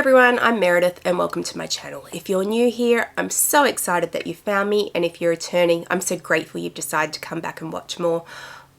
everyone, I'm Meredith and welcome to my channel. If you're new here, I'm so excited that you found me, and if you're returning, I'm so grateful you've decided to come back and watch more.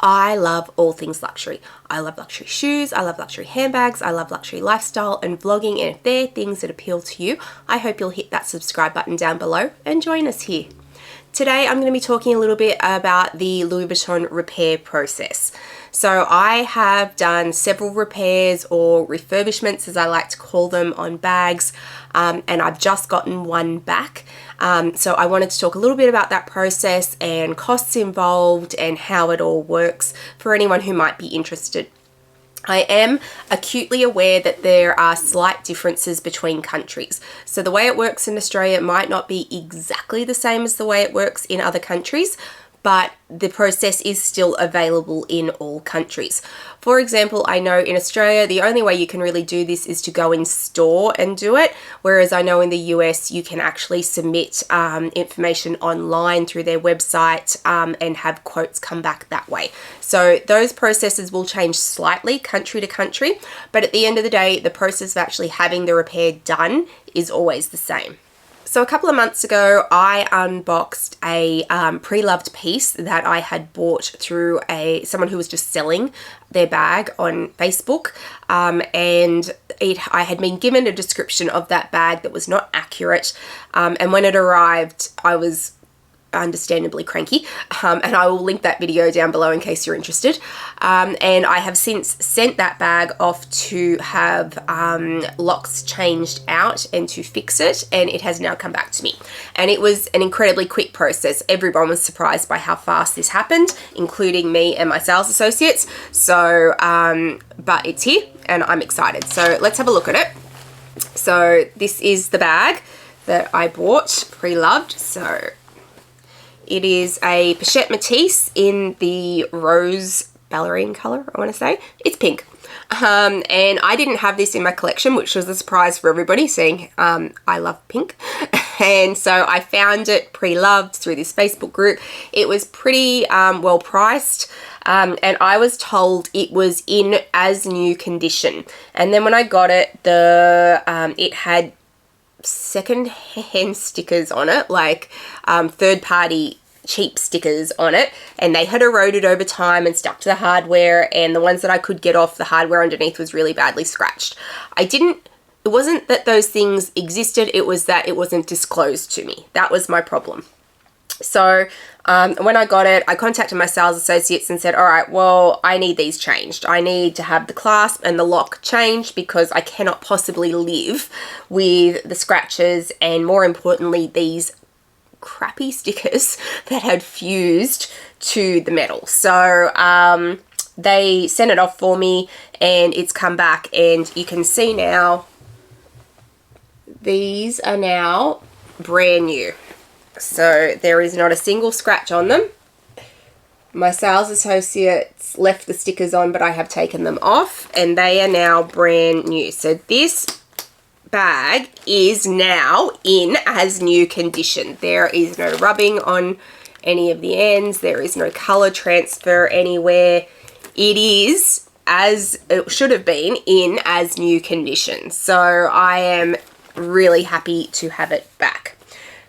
I love all things luxury. I love luxury shoes, I love luxury handbags, I love luxury lifestyle and vlogging, and if they're things that appeal to you, I hope you'll hit that subscribe button down below and join us here. Today I'm going to be talking a little bit about the Louis Vuitton repair process. So I have done several repairs or refurbishments, as I like to call them, on bags, and I've just gotten one back. So I wanted to talk a little bit about that process and costs involved and how it all works for anyone who might be interested. I am acutely aware that there are slight differences between countries. So the way it works in Australia might not be exactly the same as the way it works in other countries, but the process is still available in all countries. For example, I know in Australia, the only way you can really do this is to go in store and do it, whereas I know in the US, you can actually submit information online through their website and have quotes come back that way. So those processes will change slightly country to country, but at the end of the day, the process of actually having the repair done is always the same. So a couple of months ago, I unboxed a pre-loved piece that I had bought through someone who was just selling their bag on Facebook, and I had been given a description of that bag that was not accurate, and when it arrived, I was understandably cranky, and I will link that video down below in case you're interested. And I have since sent that bag off to have locks changed out and to fix it, and it has now come back to me. And it was an incredibly quick process. Everyone was surprised by how fast this happened, including me and my sales associates. So, but it's here and I'm excited. So let's have a look at it. So this is the bag that I bought pre-loved. So it is a Pochette Metis in the rose ballerine color, I want to say. It's pink. And I didn't have this in my collection, which was a surprise for everybody, seeing I love pink. And so I found it pre-loved through this Facebook group. It was pretty well priced, and I was told it was in as new condition. And then when I got it, it had second-hand stickers on it, like third-party cheap stickers on it, and they had eroded over time and stuck to the hardware, and the ones that I could get off, the hardware underneath was really badly scratched. It wasn't that those things existed, it was that it wasn't disclosed to me. That was my problem. So when I got it, I contacted my sales associates and said, all right, well, I need these changed. I need to have the clasp and the lock changed because I cannot possibly live with the scratches and, more importantly, these crappy stickers that had fused to the metal. So they sent it off for me and it's come back, and you can see now these are now brand new. So there is not a single scratch on them. My sales associates left the stickers on, but I have taken them off and they are now brand new. So this bag is now in as new condition. There is no rubbing on any of the ends. There is no color transfer anywhere. It is, as it should have been, in as new condition. So I am really happy to have it back.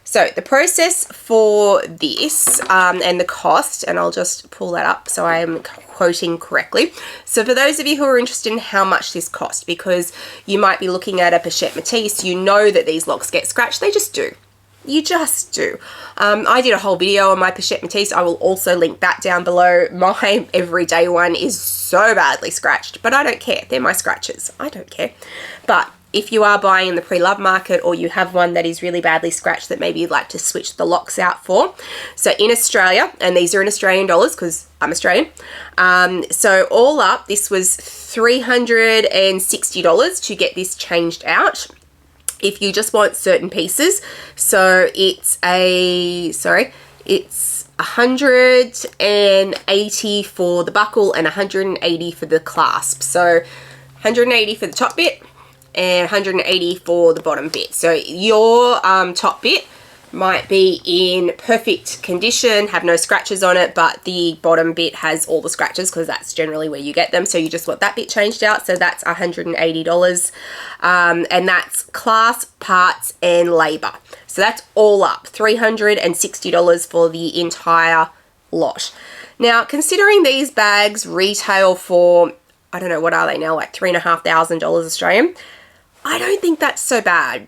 So the process for this and the cost, and I'll just pull that up so I am quoting correctly. So for those of you who are interested in how much this cost, because you might be looking at a Pochette Metis, you know that these locks get scratched. They just do. You just do. I did a whole video on my Pochette Metis. I will also link that down below. My everyday one is so badly scratched, but I don't care. They're my scratches. I don't care. But if you are buying in the pre-love market, or you have one that is really badly scratched that maybe you'd like to switch the locks out for. So in Australia, and these are in Australian dollars because I'm Australian, so all up, this was $360 to get this changed out if you just want certain pieces. So it's it's 180 for the buckle and 180 for the clasp. So 180 for the top bit and 180 for the bottom bit. So your top bit might be in perfect condition, have no scratches on it, but the bottom bit has all the scratches because that's generally where you get them. So you just want that bit changed out. So that's $180. And that's class, parts, and labor. So that's all up, $360 for the entire lot. Now, considering these bags retail for, I don't know, what are they now, like $3,500 Australian, I don't think that's so bad.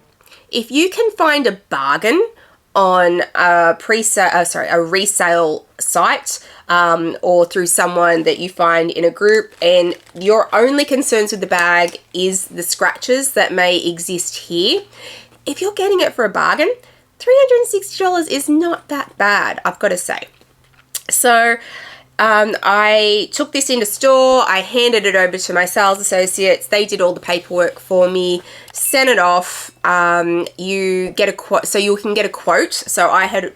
If you can find a bargain on a resale site, or through someone that you find in a group, and your only concerns with the bag is the scratches that may exist here, if you're getting it for a bargain, $360 is not that bad, I've got to say. So I took this into store, I handed it over to my sales associates, they did all the paperwork for me, sent it off. You get a quote, so you can get a quote. So I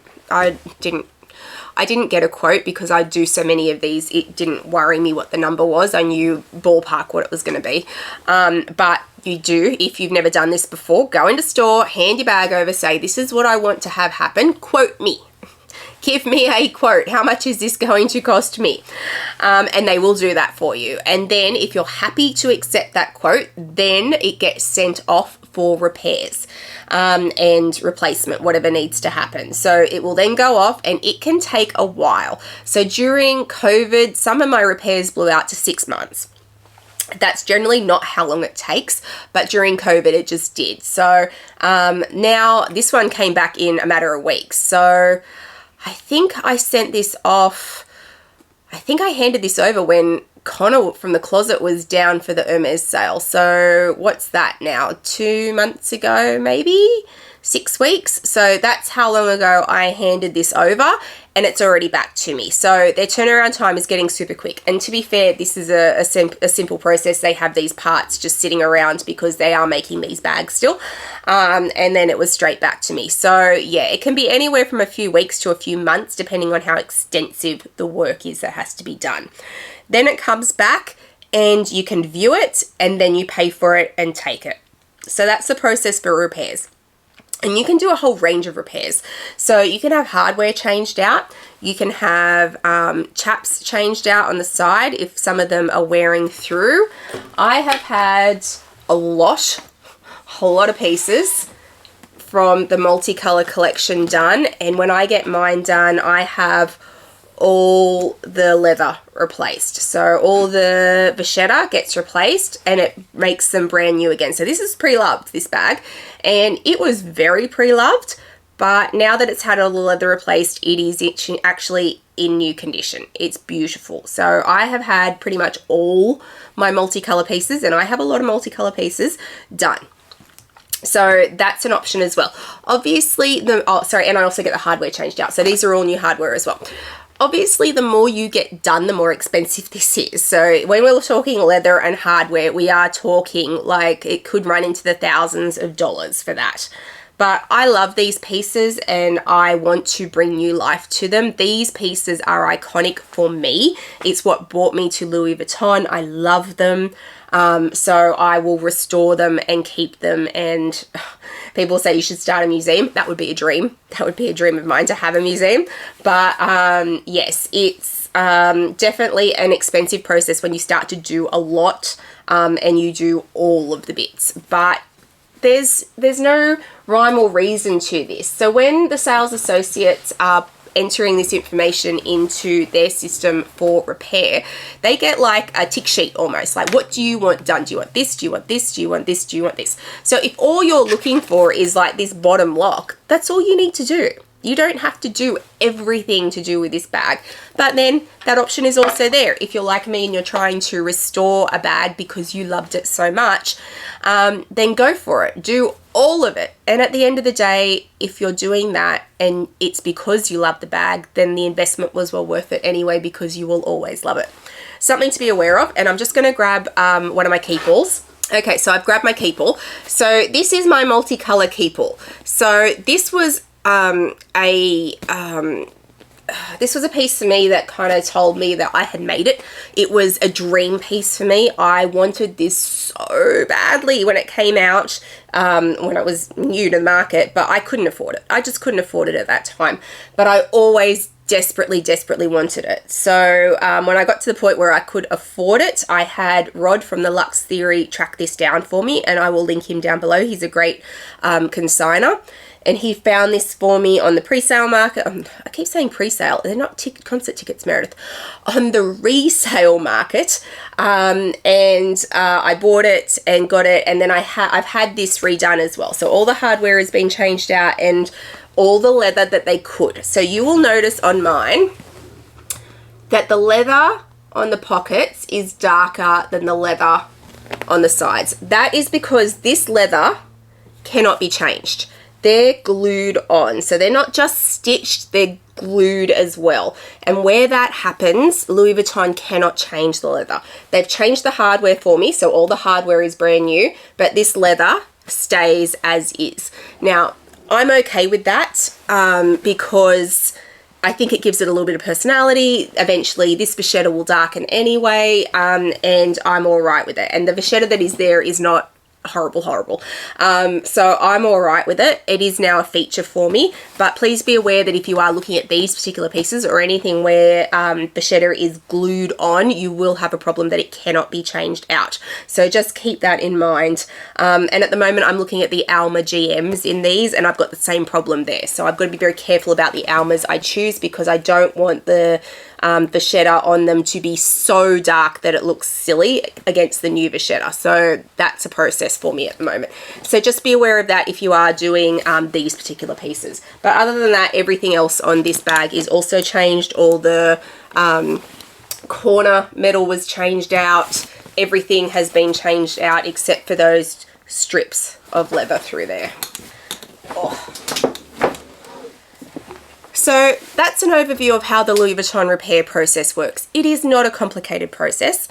didn't get a quote because I do so many of these, it didn't worry me what the number was. I knew ballpark what it was going to be. But you do, if you've never done this before, go into store, hand your bag over, say, this is what I want to have happen, quote me. Give me a quote. How much is this going to cost me? And they will do that for you. And then if you're happy to accept that quote, then it gets sent off for repairs and replacement, whatever needs to happen. So it will then go off, and it can take a while. So during COVID, some of my repairs blew out to 6 months. That's generally not how long it takes, but during COVID it just did. So now this one came back in a matter of weeks. So I think I sent this off, I think I handed this over when Connor from the closet was down for the Hermes sale. So what's that now? 2 months ago, maybe 6 weeks. So that's how long ago I handed this over, and it's already back to me. So their turnaround time is getting super quick. And to be fair, this is a simple process. They have these parts just sitting around because they are making these bags still. And then it was straight back to me. So yeah, it can be anywhere from a few weeks to a few months, depending on how extensive the work is that has to be done. Then it comes back and you can view it, and then you pay for it and take it. So that's the process for repairs. And you can do a whole range of repairs. So you can have hardware changed out. You can have chaps changed out on the side if some of them are wearing through. I have had a lot of pieces from the multicolor collection done. And when I get mine done, I have all the leather replaced. So all the vachetta gets replaced and it makes them brand new again. So this is pre-loved, this bag, and it was very pre-loved, but now that it's had all the leather replaced, it is actually in new condition. It's beautiful. So I have had pretty much all my multicolor pieces, and I have a lot of multicolor pieces done. So that's an option as well. Obviously, and I also get the hardware changed out. So these are all new hardware as well. Obviously, the more you get done, the more expensive this is. So when we're talking leather and hardware, we are talking like it could run into the thousands of dollars for that. But I love these pieces and I want to bring new life to them. These pieces are iconic for me. It's what brought me to Louis Vuitton. I love them. So I will restore them and keep them. And people say you should start a museum. That would be a dream. That would be a dream of mine, to have a museum. But yes, it's definitely an expensive process when you start to do a lot and you do all of the bits. But there's no rhyme or reason to this. So when the sales associates are entering this information into their system for repair, they get like a tick sheet almost, like, what do you want done? Do you want this? Do you want this? Do you want this? Do you want this? So if all you're looking for is like this bottom lock, that's all you need to do. You don't have to do everything to do with this bag. But then that option is also there. If you're like me and you're trying to restore a bag because you loved it so much, then go for it. Do all of it. And at the end of the day, if you're doing that and it's because you love the bag, then the investment was well worth it anyway, because you will always love it. Something to be aware of, and I'm just going to grab one of my keepalls. Okay, so I've grabbed my keepall. So this is my multicolor keepall. So this was a this was a piece for me that kind of told me that I had made it. It was a dream piece for me. I wanted this so badly when it came out, when I was new to the market, but I couldn't afford it. I just couldn't afford it at that time. But I always desperately wanted it. So when I got to the point where I could afford it, I had Rod from the Lux Theory track this down for me, and I will link him down below. He's a great consigner. And he found this for me on the pre-sale market. I keep saying pre-sale. They're not concert tickets, Meredith. On the resale market. I bought it and got it. And then I've had this redone as well. So all the hardware has been changed out and all the leather that they could. So you will notice on mine that the leather on the pockets is darker than the leather on the sides. That is because this leather cannot be changed. They're glued on. So they're not just stitched, they're glued as well. And where that happens, Louis Vuitton cannot change the leather. They've changed the hardware for me, so all the hardware is brand new, but this leather stays as is. Now, I'm okay with that because I think it gives it a little bit of personality. Eventually, this vachetta will darken anyway, and I'm all right with it. And the vachetta that is there is not horrible. So I'm all right with it. It is now a feature for me, but please be aware that if you are looking at these particular pieces or anything where vachetta is glued on, you will have a problem that it cannot be changed out. So just keep that in mind. And at the moment I'm looking at the Alma GMs in these, and I've got the same problem there. So I've got to be very careful about the Almas I choose because I don't want the vachetta on them to be so dark that it looks silly against the new vachetta. So that's a process for me at the moment. So just be aware of that if you are doing these particular pieces. But other than that, everything else on this bag is also changed. All the corner metal was changed out. Everything has been changed out except for those strips of leather through there. Oh. So that's an overview of how the Louis Vuitton repair process works. It is not a complicated process.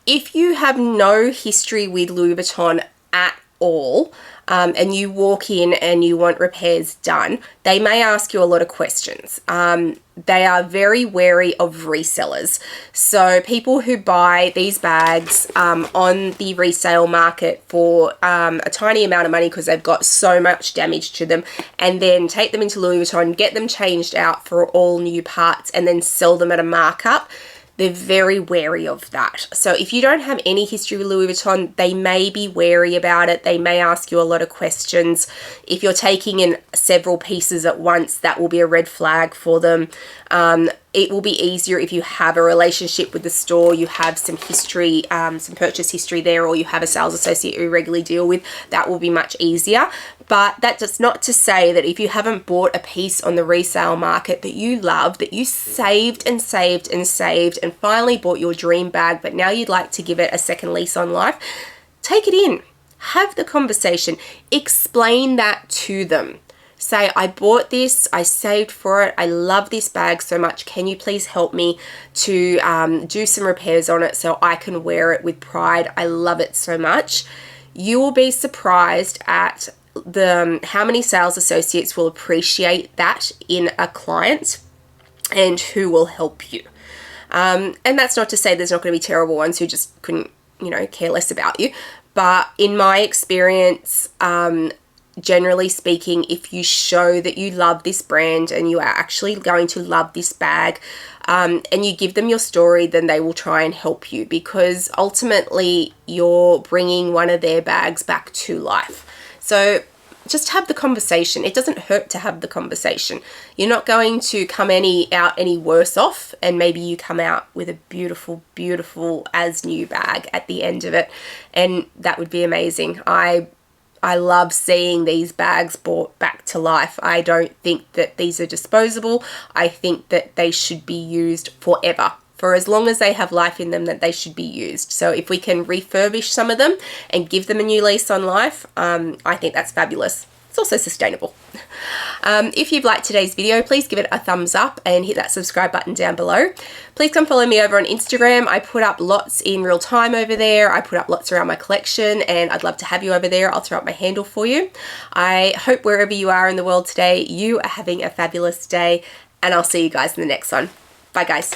If you have no history with Louis Vuitton at all, and you walk in and you want repairs done, they may ask you a lot of questions. They are very wary of resellers. So people who buy these bags on the resale market for a tiny amount of money because they've got so much damage to them, and then take them into Louis Vuitton, get them changed out for all new parts, and then sell them at a markup, they're very wary of that. So if you don't have any history with Louis Vuitton, they may be wary about it. They may ask you a lot of questions. If you're taking in several pieces at once, that will be a red flag for them. It will be easier if you have a relationship with the store, you have some history, some purchase history there, or you have a sales associate you regularly deal with. That will be much easier. But that's not to say that if you haven't bought a piece on the resale market that you love, that you saved and finally bought your dream bag, but now you'd like to give it a second lease on life, take it in. Have the conversation. Explain that to them. Say, I bought this, I saved for it, I love this bag so much, can you please help me to do some repairs on it so I can wear it with pride? I love it so much. You will be surprised at how many sales associates will appreciate that in a client and who will help you. And that's not to say there's not going to be terrible ones who just couldn't, care less about you. But in my experience, generally speaking, if you show that you love this brand and you are actually going to love this bag, and you give them your story, then they will try and help you, because ultimately you're bringing one of their bags back to life. So just have the conversation. It doesn't hurt to have the conversation. You're not going to come out any worse off, and maybe you come out with a beautiful as new bag at the end of it, and that would be amazing. I love seeing these bags brought back to life. I don't think that these are disposable. I think that they should be used forever. For as long as they have life in them, that they should be used. So if we can refurbish some of them and give them a new lease on life, I think that's fabulous. It's also sustainable. If you've liked today's video, please give it a thumbs up and hit that subscribe button down below. Please come follow me over on Instagram. I put up lots in real time over there. I put up lots around my collection, and I'd love to have you over there. I'll throw up my handle for you. I hope wherever you are in the world today, you are having a fabulous day, and I'll see you guys in the next one. Bye guys.